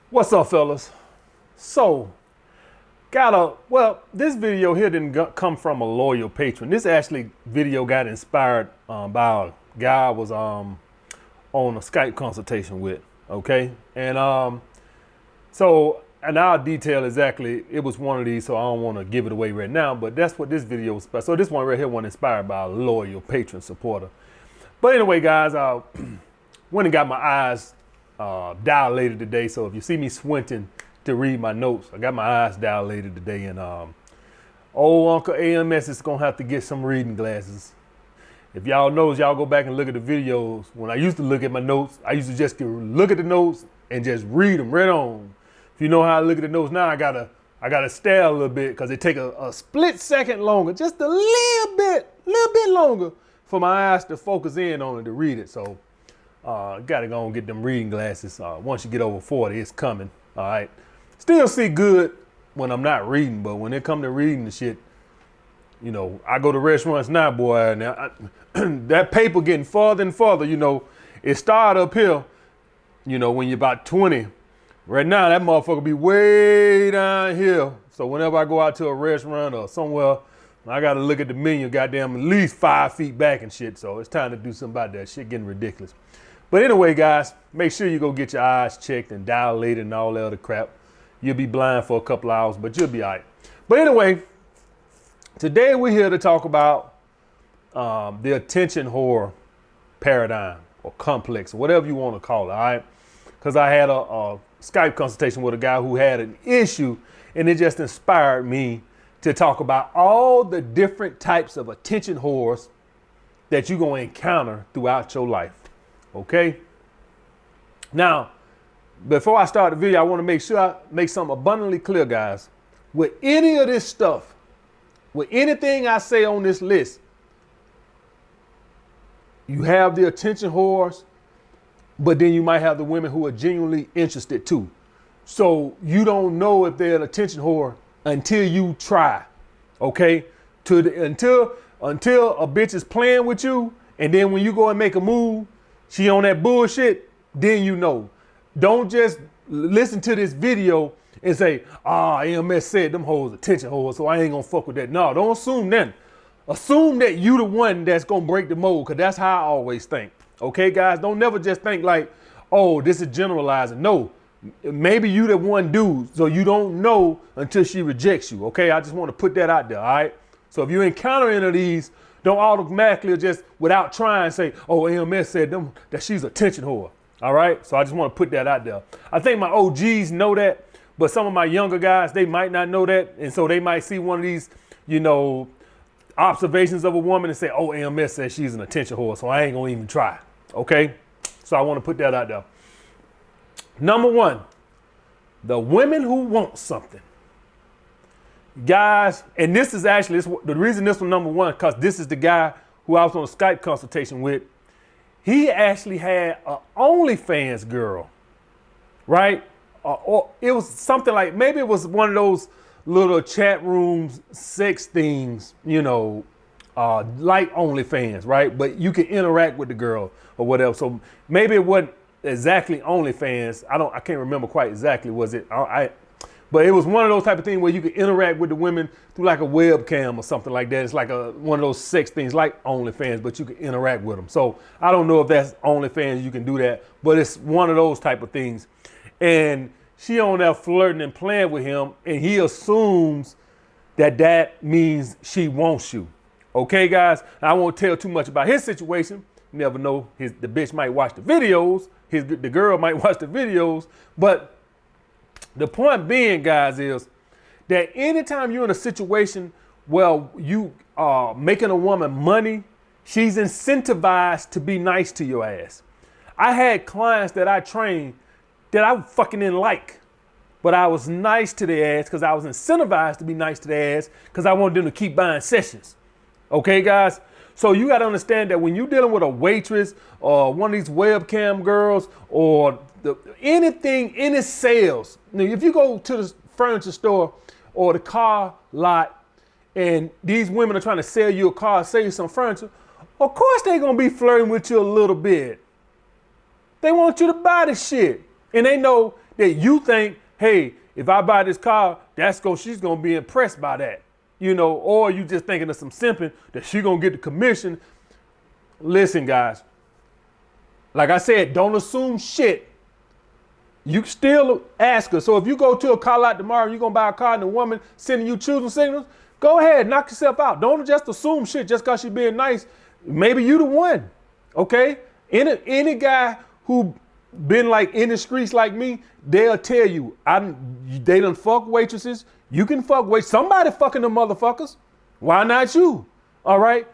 What's up, fellas? So, this video here didn't come from a loyal patron. This actually video got inspired by a guy I was on a Skype consultation with, okay? And I'll detail exactly, it was one of these, so I don't want to give it away right now, but that's what this video was about. So this one right here was inspired by a loyal patron supporter. But anyway, guys, I went and got my eyes dilated today. So if you see me squinting to read my notes, I got my eyes dilated today, and old Uncle AMS is gonna have to get some reading glasses. If y'all knows, y'all go back and look at the videos. When I used to look at my notes, I used to just look at the notes and just read them right on. If you know how I look at the notes now, I gotta stare a little bit because it take a split second longer, just a little bit longer for my eyes to focus in on it to read it. So gotta go and get them reading glasses. Once you get over 40, it's coming. All right. Still see good when I'm not reading, but when it come to reading the shit, you know, I go to restaurants now, boy. Now that paper getting farther and farther. You know, it started up here. You know, when you're about 20. Right now, that motherfucker be way down here. So whenever I go out to a restaurant or somewhere, I gotta look at the menu, goddamn, at least 5 feet back and shit. So it's time to do something about that shit getting ridiculous. But anyway, guys, make sure you go get your eyes checked and dilated and all that other crap. You'll be blind for a couple hours, but you'll be all right. But anyway, today we're here to talk about the attention whore paradigm or complex, or whatever you want to call it, all right? Because I had a Skype consultation with a guy who had an issue, and it just inspired me to talk about all the different types of attention whores that you're going to encounter throughout your life. Okay. Now, before I start the video, I want to make sure I make something abundantly clear, guys. With any of this stuff, with anything I say on this list, you have the attention whores, but then you might have the women who are genuinely interested too. So you don't know if they're an attention whore until you try. Okay. Until a bitch is playing with you, and then when you go and make a move, she on that bullshit, then you know. Don't just listen to this video and say, AMS said them hoes attention hoes, so I ain't gonna fuck with that. No, don't assume that. Assume that you the one that's gonna break the mold, because that's how I always think. Okay, guys? Don't never just think like, oh, this is generalizing. No, maybe you the one dude, so you don't know until she rejects you. Okay, I just want to put that out there, all right? So if you encounter any of these, don't automatically just without trying say, oh, AMS said them that she's a attention whore. All right. So I just want to put that out there. I think my OGs know that, but some of my younger guys, they might not know that. And so they might see one of these, you know, observations of a woman and say, oh, AMS says she's an attention whore, so I ain't gonna even try. Okay. So I want to put that out there. Number one, the women who want something. Guys, and this is actually the reason this was number one, because this is the guy who I was on a Skype consultation with. He actually had an OnlyFans girl, right? Or it was something like, maybe it was one of those little chat rooms, sex things, you know, like OnlyFans, right? But you can interact with the girl or whatever. So maybe it wasn't exactly OnlyFans. I can't remember quite exactly, was it? But it was one of those type of things where you could interact with the women through like a webcam or something like that. It's like one of those sex things like OnlyFans, but you can interact with them. So I don't know if that's OnlyFans, you can do that, but it's one of those type of things. And she on there flirting and playing with him, and he assumes that means she wants you. Okay, guys? I won't tell too much about his situation. You never know. The bitch might watch the videos. The girl might watch the videos, but the point being, guys, is that anytime you're in a situation where you are making a woman money, she's incentivized to be nice to your ass. I had clients that I trained that I fucking didn't like, but I was nice to their ass because I was incentivized to be nice to their ass because I wanted them to keep buying sessions. Okay, guys? So you got to understand that when you're dealing with a waitress or one of these webcam girls or any sales. Now, if you go to the furniture store or the car lot and these women are trying to sell you a car, sell you some furniture, Of course they gonna be flirting with you a little bit. They want you to buy the shit. And they know that you think, hey, if I buy this car, she's gonna be impressed by that. You know, or you just thinking of some simping that she gonna get the commission. Listen, guys, like I said, don't assume shit. You still ask her. So if you go to a car lot tomorrow, you're gonna buy a car and the woman sending you choosing signals, go ahead, knock yourself out. Don't just assume shit just because she's being nice. Maybe you the one, okay? Any guy who been like in the streets like me, they'll tell you, they done fuck waitresses. You can fuck somebody fucking them motherfuckers. Why not you? All right?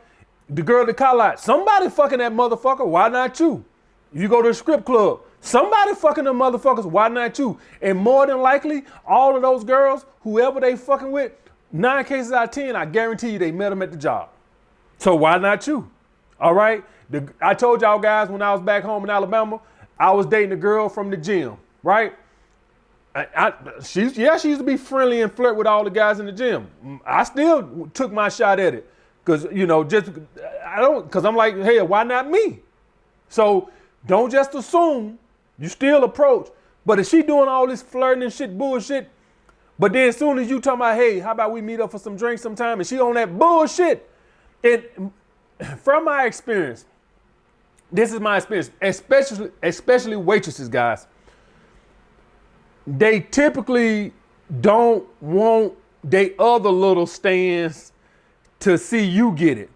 The girl at the car lot, somebody fucking that motherfucker. Why not you? You go to a strip club, somebody fucking them motherfuckers. Why not you? And more than likely, all of those girls, whoever they fucking with, 9 cases out of 10, I guarantee you they met them at the job. So why not you? All right? I told y'all guys when I was back home in Alabama, I was dating a girl from the gym, right? She used to be friendly and flirt with all the guys in the gym. I still took my shot at it because, because I'm like, hey, why not me? So don't just assume. You still approach. But if she doing all this flirting and shit, bullshit, but then as soon as you talking about, hey, how about we meet up for some drinks sometime, and she on that bullshit. And from my experience, this is my experience, especially waitresses, guys. They typically don't want they other little stands to see you get it,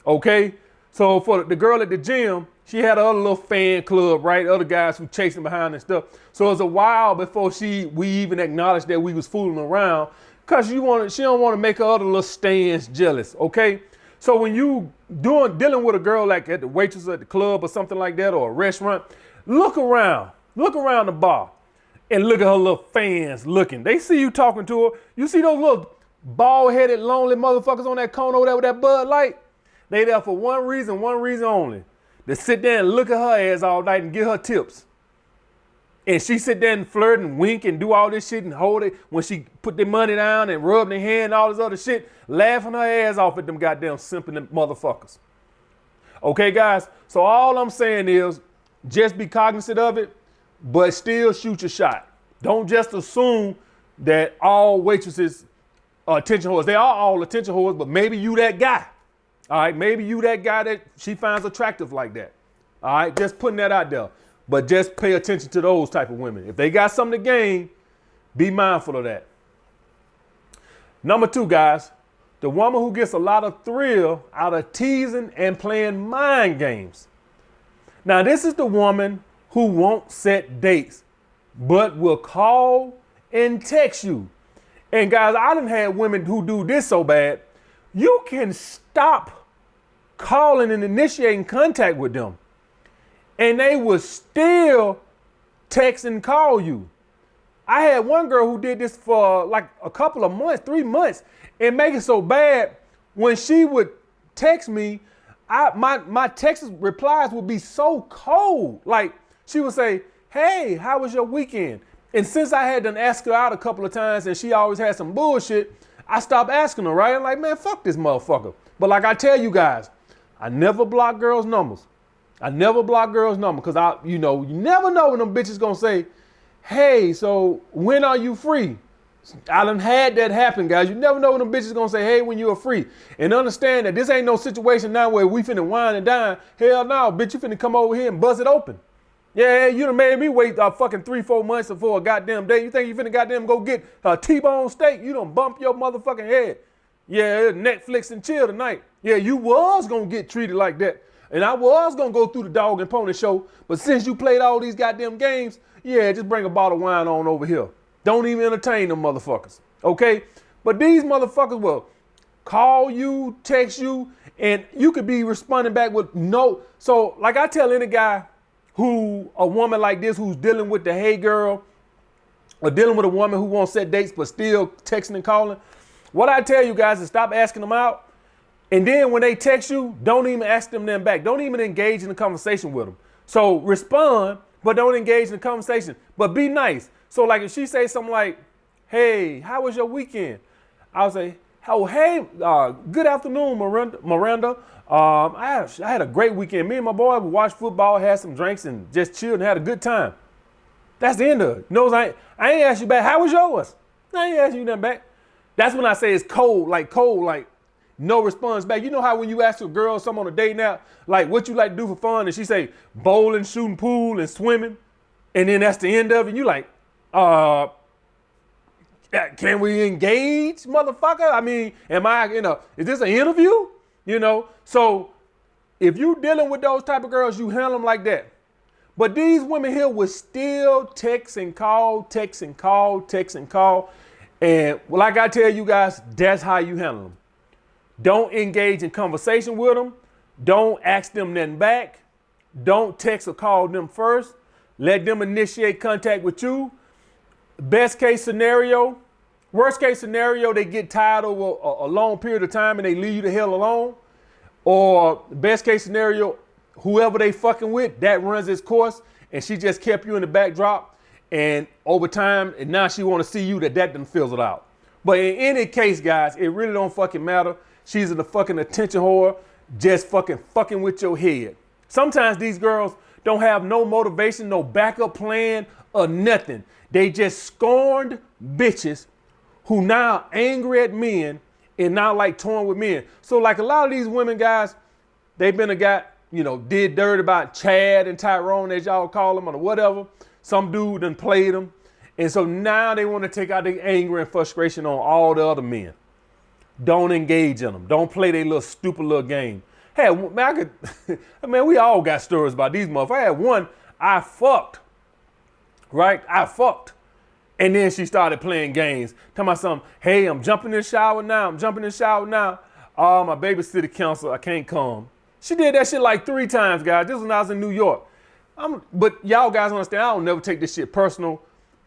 okay? So for the girl at the gym, she had her other little fan club, right? Other guys who chasing behind and stuff. So it was a while before we even acknowledged that we was fooling around, because she don't want to make her other little stands jealous, okay? So when you dealing with a girl like at the waitress at the club or something like that, or a restaurant, look around the bar and look at her little fans looking. They see you talking to her. You see those little bald-headed, lonely motherfuckers on that cone over there with that Bud Light? They there for one reason only. To sit there and look at her ass all night and get her tips. And she sit there and flirt and wink and do all this shit and hold it when she put their money down and rub their hand and all this other shit, laughing her ass off at them goddamn simping motherfuckers. Okay, guys? So all I'm saying is just be cognizant of it, but still shoot your shot. Don't just assume that all waitresses are attention whores. They are all attention whores, but maybe you that guy. All right, maybe you that guy that she finds attractive like that. All right, just putting that out there. But just pay attention to those type of women. If they got something to gain, be mindful of that. Number 2, guys, the woman who gets a lot of thrill out of teasing and playing mind games. Now, this is the woman who won't set dates, but will call and text you. And guys, I done had women who do this so bad, you can stop calling and initiating contact with them, and they will still text and call you. I had one girl who did this for like a couple of months, 3 months, and make it so bad when she would text me, my text replies would be so cold. Like she would say, hey, how was your weekend? And since I had done asked her out a couple of times and she always had some bullshit, I stopped asking her, right? I'm like, man, fuck this motherfucker. But like I tell you guys, I never block girls' numbers. I never block girls' numbers because you never know when them bitches gonna say, hey, so when are you free? I done had that happen, guys. You never know when them bitches gonna say, hey, when you are free. And understand that this ain't no situation now where we finna wine and dine. Hell no, bitch, you finna come over here and buzz it open. Yeah, you done made me wait fucking 3-4 months for a goddamn day. You think you finna goddamn go get a T-bone steak? You done bump your motherfucking head. Yeah, Netflix and chill tonight. Yeah, you was gonna get treated like that. And I was gonna go through the dog and pony show. But since you played all these goddamn games, yeah, just bring a bottle of wine on over here. Don't even entertain them motherfuckers, okay? But these motherfuckers will call you, text you, and you could be responding back with no. So like I tell any guy a woman like this who's dealing with the hey girl, or dealing with a woman who won't set dates but still texting and calling, what I tell you guys is stop asking them out. And then when they text you, don't even ask them back. Don't even engage in a conversation with them. So respond, but don't engage in the conversation. But be nice. So like if she says something like, hey, how was your weekend? I'll say, Oh, hey, good afternoon, Miranda. I had a great weekend. Me and my boy, we watched football, had some drinks, and just chilled and had a good time. That's the end of it. No, I ain't asked you back. How was yours? I ain't asked you nothing back. That's when I say it's cold, like no response back. You know how when you ask a girl something on a date now, like what you like to do for fun, and she say bowling, shooting pool, and swimming, and then that's the end of it. And you like, can we engage, motherfucker? I mean, is this an interview? You know, so if you dealing with those type of girls, you handle them like that. But these women here will still text and call. And like I tell you guys, that's how you handle them. Don't engage in conversation with them. Don't ask them nothing back. Don't text or call them first. Let them initiate contact with you. Worst case scenario, they get tired over a long period of time and they leave you the hell alone. Or best case scenario, whoever they fucking with, that runs its course and she just kept you in the backdrop. And over time, and now she want to see you that done fizzled out. But in any case, guys, it really don't fucking matter. She's a fucking attention whore, just fucking with your head. Sometimes these girls don't have no motivation, no backup plan or nothing. They just scorned bitches who now angry at men and now like torn with men. So like a lot of these women, guys, they've been did dirt about Chad and Tyrone, as y'all call them, or whatever. Some dude done played them. And so now they want to take out their anger and frustration on all the other men. Don't engage in them. Don't play their little stupid little game. Hey, man, we all got stories about these motherfuckers. I had one, I fucked. And then she started playing games. Tell me something, hey, I'm jumping in the shower now. Oh, my baby city council, I can't come. She did that shit like 3 times, guys. This was when I was in New York. But y'all guys understand, I don't never take this shit personal.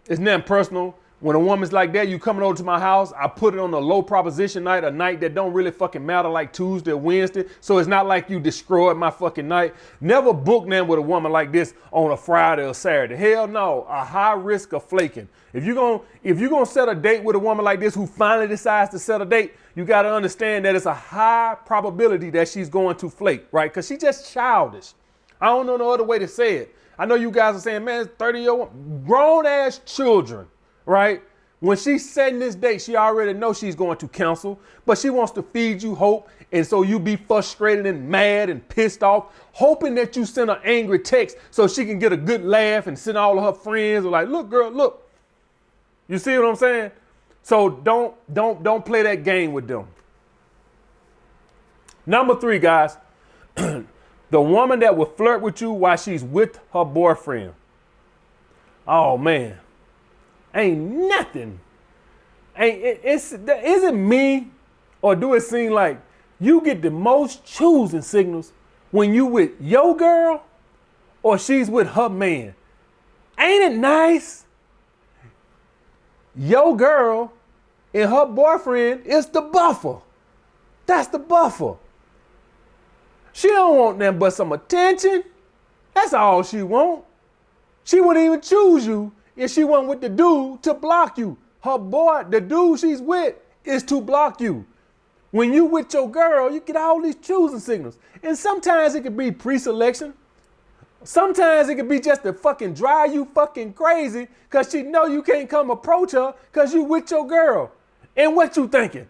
It's nothing personal. When a woman's like that, you coming over to my house, I put it on a low proposition night, a night that don't really fucking matter, like Tuesday or Wednesday. So it's not like you destroyed my fucking night. Never book them with a woman like this on a Friday or Saturday. Hell no, a high risk of flaking. If you're gonna set a date with a woman like this who finally decides to set a date, you gotta understand that it's a high probability that she's going to flake, right? Because she's just childish. I don't know no other way to say it. I know you guys are saying, man, it's 30-year-old grown ass children, right? When she's setting this date, she already knows she's going to cancel, but she wants to feed you hope. And so you be frustrated and mad and pissed off, hoping that you send an angry text so she can get a good laugh and send all of her friends like, look, girl, look. You see what I'm saying? So don't play that game with them. Number 3, guys. The woman that will flirt with you while she's with her boyfriend. Oh, man. Ain't nothing. Is it me, or do it seem like you get the most choosing signals when you with your girl or she's with her man? Ain't it nice? Your girl and her boyfriend is the buffer. That's the buffer. She don't want nothing but some attention. That's all she want. She wouldn't even choose you if she wasn't with the dude to block you. Her boy, the dude she's with, is to block you. When you with your girl, you get all these choosing signals. And sometimes it could be pre-selection. Sometimes it could be just to fucking drive you fucking crazy because she know you can't come approach her because you with your girl. And what you thinking?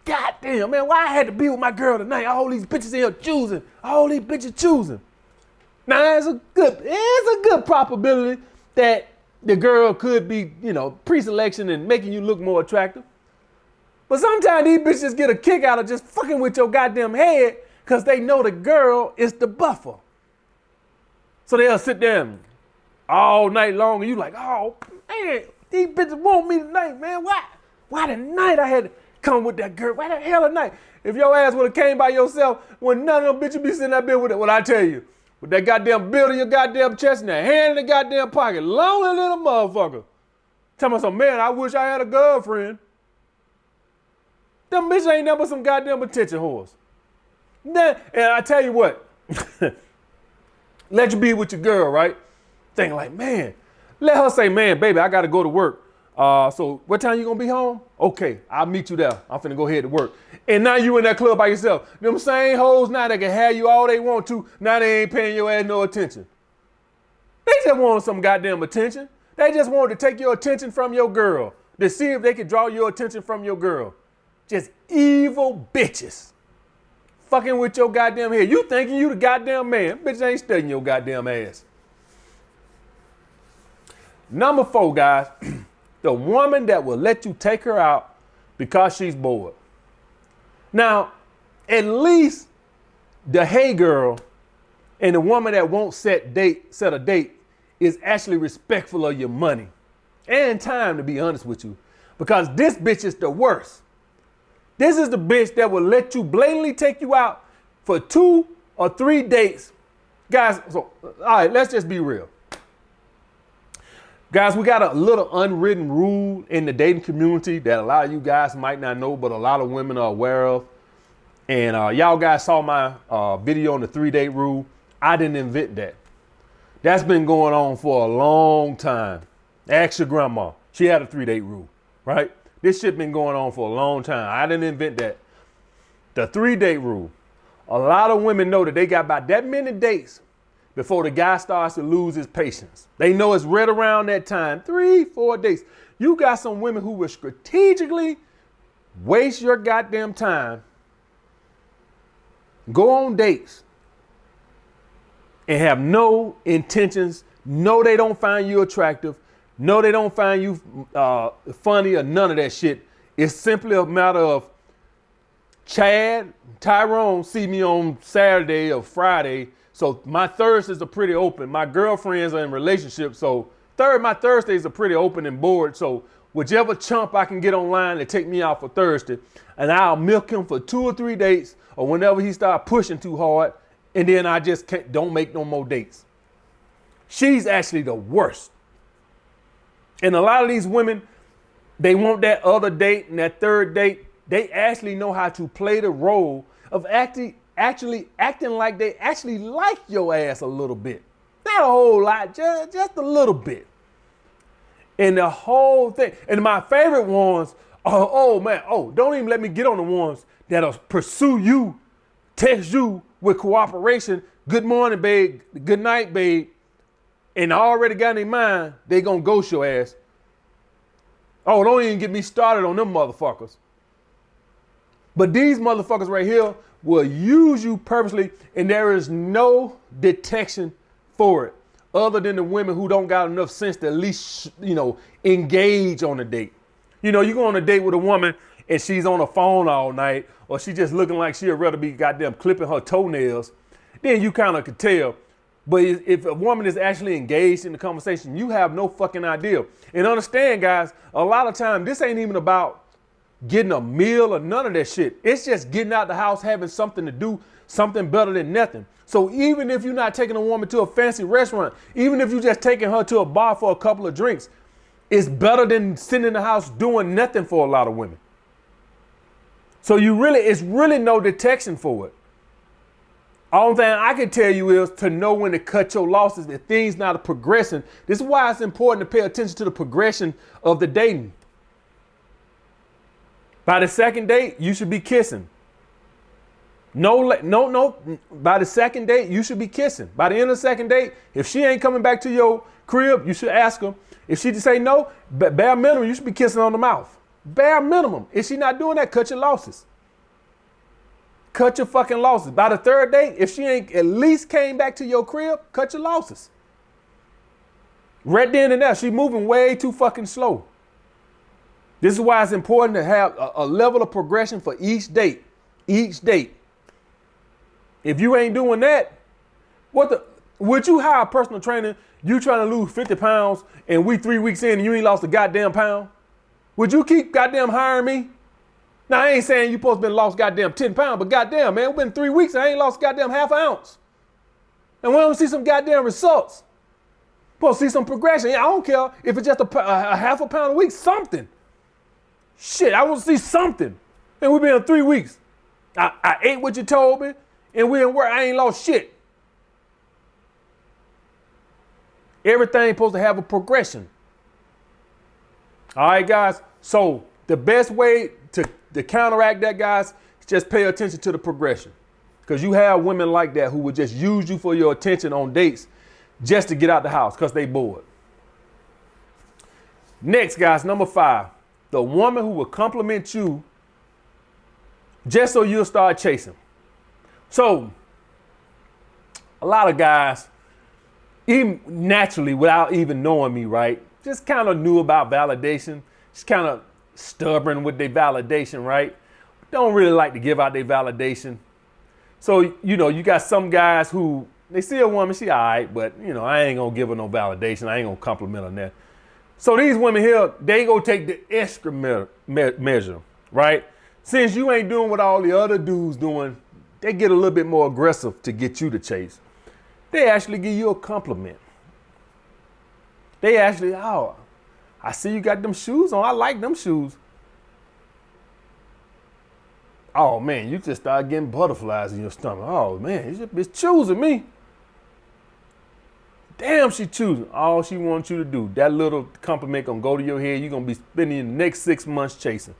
God damn, man, why I had to be with my girl tonight? All these bitches in here choosing. All these bitches choosing. Now, it's a good probability that the girl could be, pre-selection and making you look more attractive. But sometimes these bitches get a kick out of just fucking with your goddamn head because they know the girl is the buffer. So they'll sit there all night long and you like, oh, man, these bitches want me tonight, man. Why tonight I had to come with that girl? Why the hell tonight? If your ass would have came by yourself, when none of them bitches be sitting that bitch with it, well, I tell you, with that goddamn bill in your goddamn chest and that hand in the goddamn pocket, lonely little motherfucker. Tell me some, man, I wish I had a girlfriend. Them bitches ain't never some goddamn attention whores. And I tell you what, let you be with your girl, right? Thinking like, man, let her say, man, baby, I got to go to work. So what time you gonna be home? Okay, I'll meet you there. I'm finna go ahead to work. And now you in that club by yourself. Them same hoes now that can have you all they want to, now they ain't paying your ass no attention. They just want some goddamn attention. They just wanted to take your attention from your girl, to see if they could draw your attention from your girl. Just evil bitches. Fucking with your goddamn head. You thinking you the goddamn man. Bitch ain't studying your goddamn ass. Number 4, guys. The woman that will let you take her out because she's bored. Now, at least the hey girl and the woman that won't set a date is actually respectful of your money and time, to be honest with you. Because this bitch is the worst. This is the bitch that will let you blatantly take you out for 2 or 3 dates. Guys, so, all right, let's just be real. Guys, we got a little unwritten rule in the dating community that a lot of you guys might not know, but a lot of women are aware of. And y'all guys saw my video on the 3-date rule. I didn't invent that. That's been going on for a long time. Ask your grandma. She had a 3-date rule, right? This shit been going on for a long time. I didn't invent that. The 3-date rule. A lot of women know that they got about that many dates before the guy starts to lose his patience. They know it's right around that time, 3-4 dates. You got some women who will strategically waste your goddamn time, go on dates, and have no intentions. No, they don't find you attractive. No, they don't find you funny or none of that shit. It's simply a matter of Chad, Tyrone see me on Saturday or Friday. So my Thursdays are pretty open. My girlfriends are in relationships. So my Thursdays are pretty open and bored. So whichever chump I can get online to take me out for Thursday, and I'll milk him for 2 or 3 dates, or whenever he start pushing too hard, and then I just don't make no more dates. She's actually the worst. And a lot of these women, they want that other date and that 3rd date. They actually know how to play the role of actually acting like they actually like your ass a little bit. Not a whole lot, just a little bit. And the whole thing. And my favorite ones, don't even let me get on the ones that'll pursue you, text you with cooperation. Good morning, babe. Good night, babe. And I already got in their mind, they gonna ghost your ass. Oh, don't even get me started on them motherfuckers. But these motherfuckers right here will use you purposely, and there is no detection for it other than the women who don't got enough sense to at least, engage on a date. You go on a date with a woman and she's on the phone all night, or she just looking like she'd rather be goddamn clipping her toenails, then you kind of could tell. But if a woman is actually engaged in the conversation, you have no fucking idea. And understand, guys, a lot of time, this ain't even about getting a meal or none of that shit. It's just getting out the house, having something to do, something better than nothing. So even if you're not taking a woman to a fancy restaurant, even if you're just taking her to a bar for a couple of drinks, it's better than sitting in the house doing nothing for a lot of women. So it's really no detection for it. All thing I can tell you is to know when to cut your losses if things not progressing. This is why it's important to pay attention to the progression of the dating. By the 2nd date, you should be kissing. No. By the 2nd date, you should be kissing. By the end of the 2nd date, if she ain't coming back to your crib, you should ask her. If she just say no, bare minimum, you should be kissing on the mouth. Bare minimum. If she not doing that, cut your losses. Cut your fucking losses. By the 3rd date, if she ain't at least came back to your crib, cut your losses. Right then and there, she moving way too fucking slow. This is why it's important to have a level of progression for each date. Each date. If you ain't doing that, would you hire a personal trainer? You trying to lose 50 pounds and we 3 weeks in and you ain't lost a goddamn pound? Would you keep goddamn hiring me? Now, I ain't saying you supposed to been lost goddamn 10 pounds, but goddamn, man, it's been 3 weeks and I ain't lost goddamn half an ounce. And we don't see some goddamn results. Supposed to see some progression. Yeah, I don't care if it's just a half a pound a week, something. Shit, I want to see something. And we've been in 3 weeks. I ate what you told me, and we didn't work. I ain't lost shit. Everything supposed to have a progression. All right, guys. So the best way to counteract that, guys, is just pay attention to the progression. Because you have women like that who would just use you for your attention on dates just to get out the house because they bored. Next, guys, number 5, the woman who will compliment you just so you'll start chasing. So a lot of guys, even naturally, without even knowing me, right, just kind of knew about validation, just kind of stubborn with their validation, right? Don't really like to give out their validation. So, you know, you got some guys who, they see a woman, she all right, but, you know, I ain't going to give her no validation. I ain't going to compliment her on that. So these women here, they go take the extra measure, right? Since you ain't doing what all the other dudes doing, they get a little bit more aggressive to get you to chase. They actually give you a compliment. They actually, oh, I see you got them shoes on. I like them shoes. Oh man, you just start getting butterflies in your stomach. Oh man, this bitch choosing me. Damn, she choosing. All she wants you to do, that little compliment gonna go to your head. You're gonna be spending the next 6 months chasing.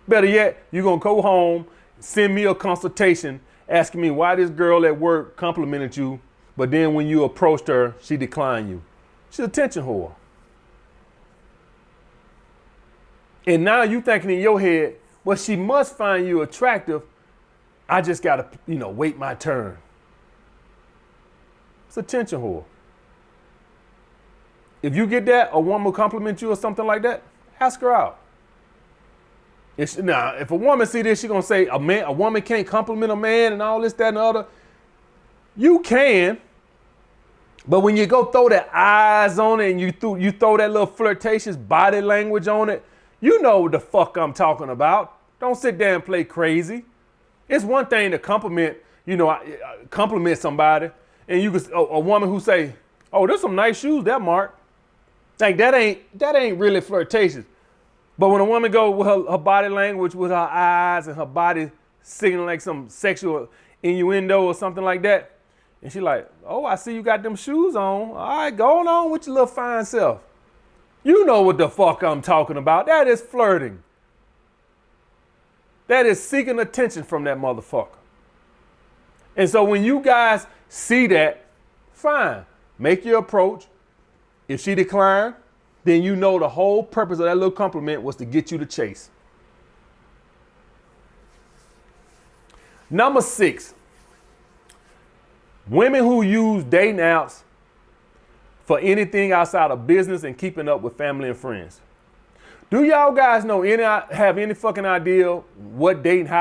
Better yet, you're gonna go home, send me a consultation, asking me why this girl at work complimented you, but then when you approached her, she declined you. She's an attention whore. And now you thinking in your head, well, she must find you attractive. I just gotta, wait my turn. It's attention whore. If you get that, a woman will compliment you or something like that, ask her out. If a woman see this, she gonna say a woman can't compliment a man and all this, that, and the other. You can, but when you go throw that eyes on it and you throw that little flirtatious body language on it, you know what the fuck I'm talking about. Don't sit there and play crazy. It's one thing to compliment somebody, and you could a woman who say, "Oh, there's some nice shoes there, Mark." Like that ain't really flirtatious. But when a woman go with her body language, with her eyes and her body signaling like some sexual innuendo or something like that, and she like, "Oh, I see you got them shoes on. All right, going on with your little fine self." You know what the fuck I'm talking about. That is flirting. That is seeking attention from that motherfucker. And so when you guys see that, fine, make your approach. If she declined, then you know the whole purpose of that little compliment was to get you to chase. Number 6, women who use dating apps for anything outside of business and keeping up with family and friends. Do y'all guys have any fucking idea how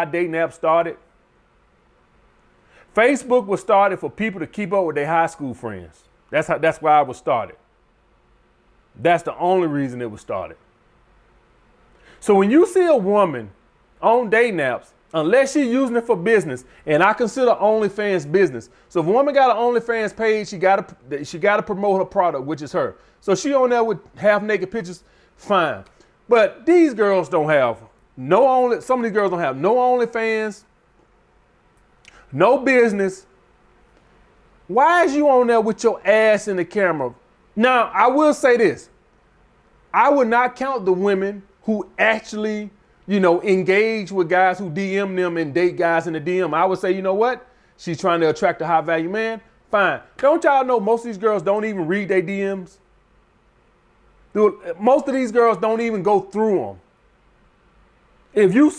dating apps started? Facebook was started for people to keep up with their high school friends. That's why it was started. That's the only reason it was started. So when you see a woman on dating apps, unless she's using it for business, and I consider OnlyFans business. So if a woman got an OnlyFans page, she gotta promote her product, which is her. So she on there with half naked pictures, fine. But these girls don't have some of these girls don't have no OnlyFans, no business. Why is you on there with your ass in the camera? Now, I will say this. I would not count the women who actually, engage with guys who DM them and date guys in the DM. I would say, you know what? She's trying to attract a high value man. Fine. Don't y'all know most of these girls don't even read their DMs? Dude, most of these girls don't even go through them. If you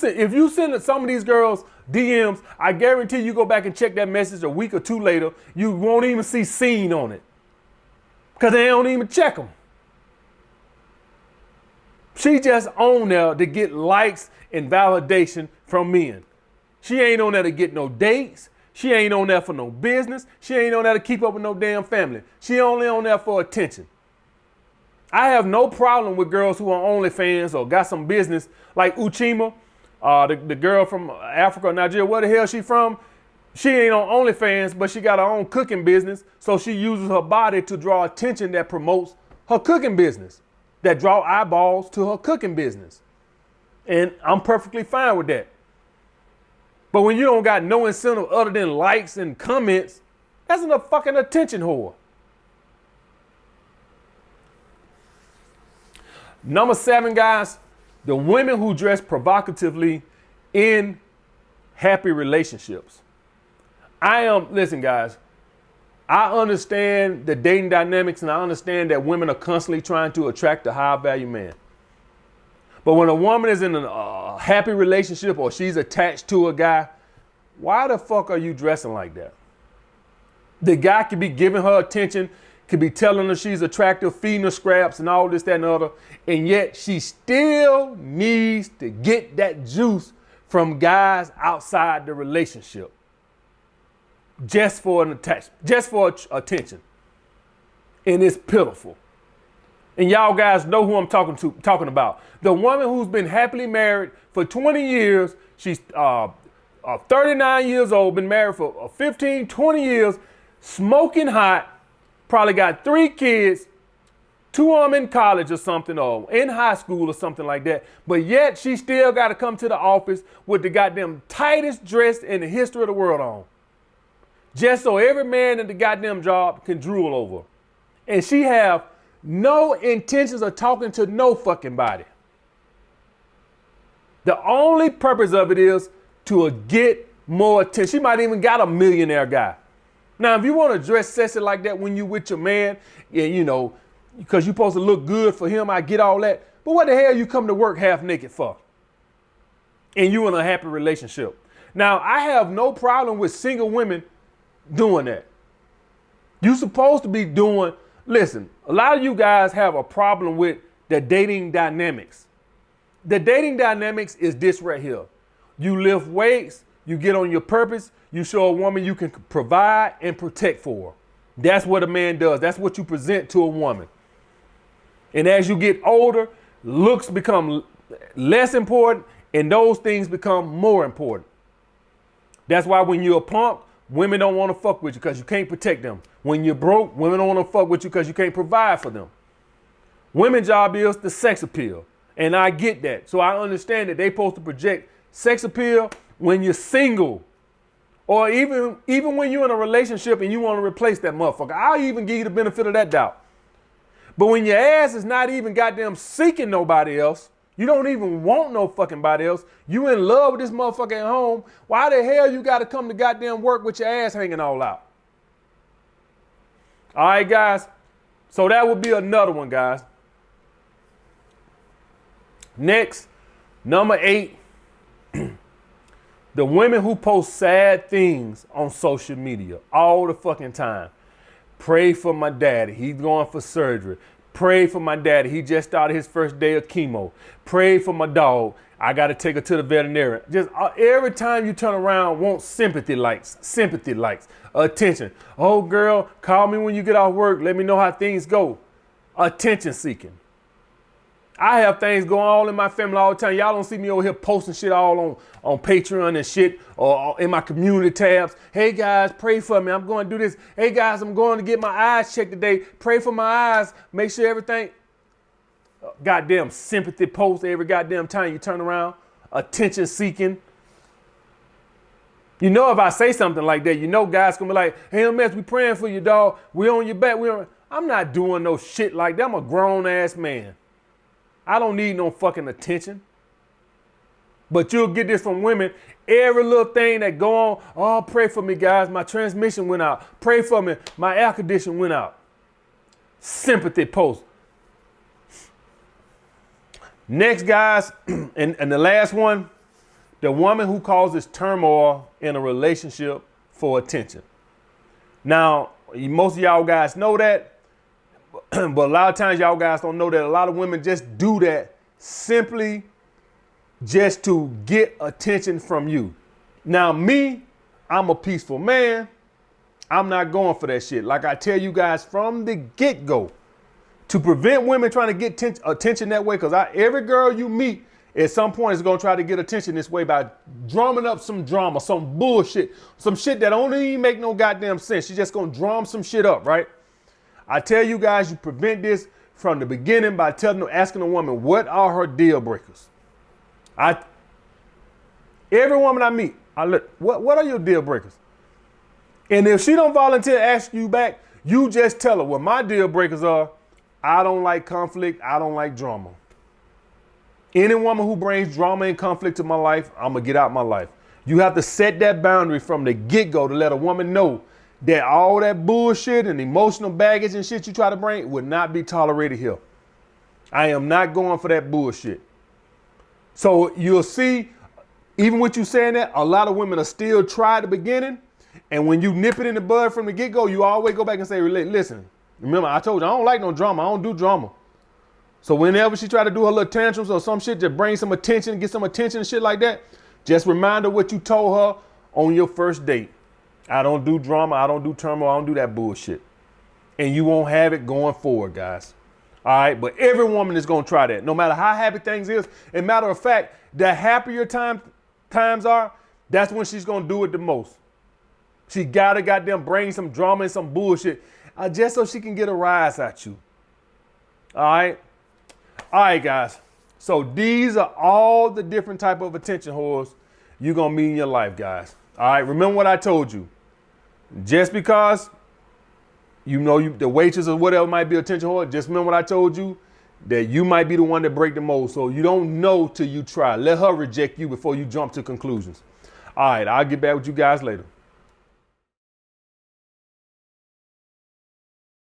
send some of these girls DMs, I guarantee you go back and check that message a week or two later, you won't even see seen on it. Because they don't even check them. She just on there to get likes and validation from men. She ain't on there to get no dates. She ain't on there for no business. She ain't on there to keep up with no damn family. She only on there for attention. I have no problem with girls who are OnlyFans or got some business like Uchima, the girl from Africa or Nigeria. Where the hell she from? She ain't on OnlyFans, but she got her own cooking business. So she uses her body to draw attention that promotes her cooking business, that draw eyeballs to her cooking business. And I'm perfectly fine with that. But when you don't got no incentive other than likes and comments, that's a fucking attention whore. Number 7, guys, the women who dress provocatively in happy relationships. Listen, guys, I understand the dating dynamics and I understand that women are constantly trying to attract a high value man. But when a woman is in a happy relationship or she's attached to a guy, why the fuck are you dressing like that? The guy could be giving her attention, could be telling her she's attractive, feeding her scraps and all this, that, and the other, and yet she still needs to get that juice from guys outside the relationship. Just for an attachment, just for attention. And it's pitiful. And y'all guys know who I'm talking about. The woman who's been happily married for 20 years, she's 39 years old, been married for 15, 20 years, smoking hot, probably got 3 kids, 2 of them in college or something, or in high school or something like that. But yet she still got to come to the office with the goddamn tightest dress in the history of the world on. Just so every man in the goddamn job can drool over. And she have no intentions of talking to no fucking body. The only purpose of it is to get more attention. She might even got a millionaire guy. Now, if you want to dress sexy like that when you with your man, and you know, because you're supposed to look good for him, I get all that. But what the hell you come to work half naked for? And you in a happy relationship. Now, I have no problem with single women doing that. You supposed to be doing, listen, a lot of you guys have a problem with the dating dynamics. The dating dynamics is this right here. You lift weights, you get on your purpose, you show a woman you can provide and protect for her. That's what a man does. That's what you present to a woman. And as you get older, looks become less important and those things become more important. That's why when you're a punk, women don't want to fuck with you because you can't protect them. When you're broke, women don't want to fuck with you because you can't provide for them. Women's job is the sex appeal. And I get that. So I understand that they're supposed to project sex appeal when you're single. Or even when you're in a relationship and you want to replace that motherfucker. I'll even give you the benefit of that doubt. But when your ass is not even goddamn seeking nobody else, you don't even want no fucking body else, you in love with this motherfucker at home, why the hell you got to come to goddamn work with your ass hanging all out? All right, guys. So that would be another one, guys. Next, number 8, the women who post sad things on social media all the fucking time. Pray for my daddy. He's going for surgery. Pray for my daddy. He just started his first day of chemo. Pray for my dog. I got to take her to the veterinarian. Just every time you turn around, want sympathy likes, attention. Oh, girl, call me when you get off work. Let me know how things go. Attention seeking. I have things going on in my family all the time. Y'all don't see me over here posting shit all on Patreon and shit or in my community tabs. Hey guys, pray for me. I'm going to do this. Hey guys, I'm going to get my eyes checked today. Pray for my eyes. Make sure everything. Goddamn sympathy post every goddamn time you turn around. Attention seeking. You know, if I say something like that, you know guys gonna be like, hey, mess, we praying for you, dog. We on your back. I'm not doing no shit like that. I'm a grown ass man. I don't need no fucking attention. But you'll get this from women. Every little thing that go on, oh, pray for me, guys. My transmission went out. Pray for me. My air conditioning went out. Sympathy post. Next, guys, and the last one, the woman who causes turmoil in a relationship for attention. Now, most of y'all guys know that. But a lot of times y'all guys don't know that a lot of women just do that simply just to get attention from you. Now me, I'm a peaceful man. I'm not going for that shit. Like I tell you guys from the get-go, to prevent women trying to get attention that way, because every girl you meet at some point is going to try to get attention this way by drumming up some drama, some bullshit, some shit that don't even make no goddamn sense. She's just going to drum some shit up, right? I tell you guys, you prevent this from the beginning by asking a woman, what are her deal breakers? Every woman I meet, what are your deal breakers? And if she don't volunteer to ask you back, you just tell her, what my deal breakers are, I don't like conflict, I don't like drama. Any woman who brings drama and conflict to my life, I'm going to get out my life. You have to set that boundary from the get-go to let a woman know that all that bullshit and emotional baggage and shit you try to bring would not be tolerated here. I am not going for that bullshit. So you'll see, even with you saying that, a lot of women are still try at the beginning. And when you nip it in the bud from the get-go, you always go back and say, listen, remember, I told you, I don't like no drama. I don't do drama. So whenever she try to do her little tantrums or some shit to bring some attention, get some attention and shit like that, just remind her what you told her on your first date. I don't do drama. I don't do turmoil. I don't do that bullshit. And you won't have it going forward, guys. All right. But every woman is going to try that, no matter how happy things is. And matter of fact, the happier times are, that's when she's going to do it the most. She got to goddamn bring some drama and some bullshit just so she can get a rise at you. All right. All right, guys. So these are all the different type of attention whores you're going to meet in your life, guys. All right. Remember what I told you. Just because the waitress or whatever might be attention whore, just remember what I told you, that you might be the one that break the mold. So you don't know till you try. Let her reject you before you jump to conclusions. All right. I'll get back with you guys later.